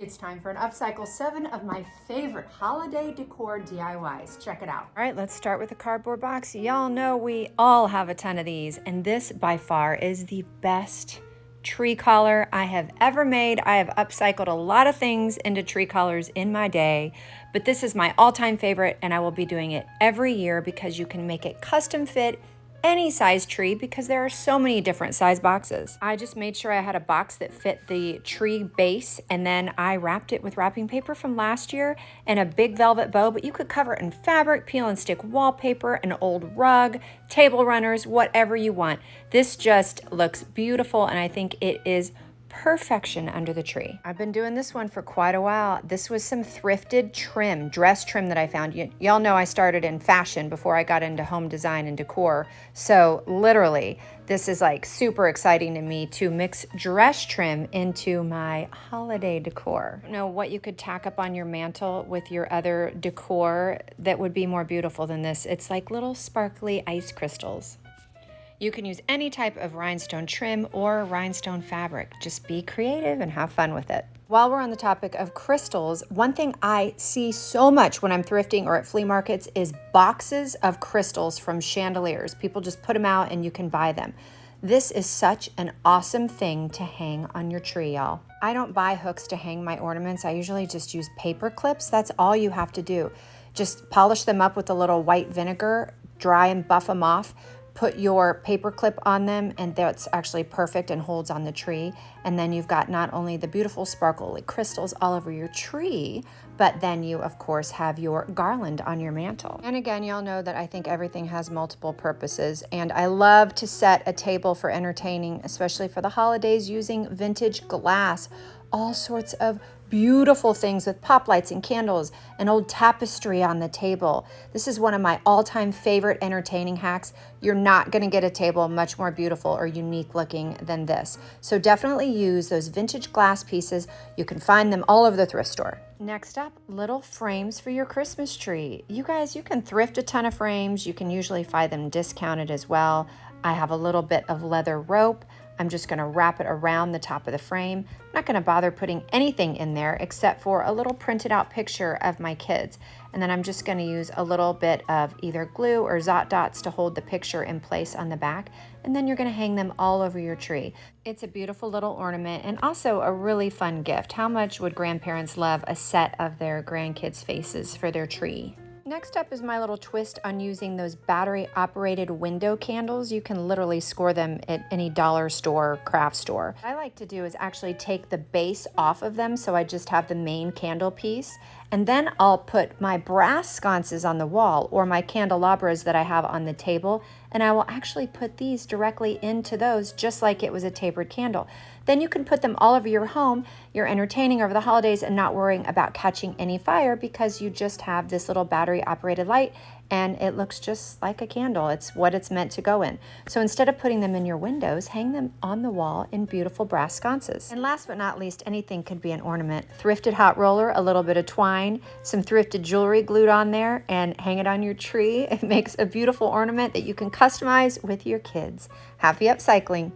It's time for an upcycle 7 of my favorite holiday decor DIYs. Check it out. All right, let's start with a cardboard box. Y'all know we all have a ton of these, and this by far is the best tree collar I have ever made. I have upcycled a lot of things into tree collars in my day, but this is my all-time favorite, and I will be doing it every year because you can make it custom fit any size tree because there are so many different size boxes. I just made sure I had a box that fit the tree base, and then I wrapped it with wrapping paper from last year and a big velvet bow, but you could cover it in fabric, peel and stick wallpaper, an old rug, table runners, whatever you want. This just looks beautiful, and I think it is perfection under the tree. I've been doing this one for quite a while. This was some thrifted trim, dress trim that I found. Y'all know I started in fashion before I got into home design and decor. So literally, this is like super exciting to me to mix dress trim into my holiday decor. I don't know what you could tack up on your mantle with your other decor that would be more beautiful than this. It's like little sparkly ice crystals. You can use any type of rhinestone trim or rhinestone fabric. Just be creative and have fun with it. While we're on the topic of crystals, one thing I see so much when I'm thrifting or at flea markets is boxes of crystals from chandeliers. People just put them out and you can buy them. This is such an awesome thing to hang on your tree, y'all. I don't buy hooks to hang my ornaments. I usually just use paper clips. That's all you have to do. Just polish them up with a little white vinegar, dry and buff them off. Put your paper clip on them, and that's actually perfect and holds on the tree. And then you've got not only the beautiful sparkly crystals all over your tree, but then you of course have your garland on your mantle. And again, y'all know that I think everything has multiple purposes, and I love to set a table for entertaining, especially for the holidays, using vintage glass. All sorts of beautiful things with pop lights and candles, an old tapestry on the table. This is one of my all-time favorite entertaining hacks. You're not gonna get a table much more beautiful or unique looking than this. So definitely use those vintage glass pieces. You can find them all over the thrift store. Next up, little frames for your Christmas tree. You guys, you can thrift a ton of frames. You can usually find them discounted as well. I have a little bit of leather rope. I'm just gonna wrap it around the top of the frame. I'm not gonna bother putting anything in there except for a little printed out picture of my kids. And then I'm just gonna use a little bit of either glue or Zot Dots to hold the picture in place on the back. And then you're gonna hang them all over your tree. It's a beautiful little ornament and also a really fun gift. How much would grandparents love a set of their grandkids' faces for their tree? Next up is my little twist on using those battery-operated window candles. You can literally score them at any dollar store, craft store. What I like to do is actually take the base off of them, so I just have the main candle piece, and then I'll put my brass sconces on the wall or my candelabras that I have on the table, and I will actually put these directly into those just like it was a tapered candle. Then you can put them all over your home. You're entertaining over the holidays and not worrying about catching any fire because you just have this little battery operated light and it looks just like a candle. It's what it's meant to go in. So instead of putting them in your windows, hang them on the wall in beautiful brass sconces. And last but not least, anything could be an ornament. Thrifted hot roller, a little bit of twine, some thrifted jewelry glued on there, and hang it on your tree. It makes a beautiful ornament that you can customize with your kids. Happy upcycling.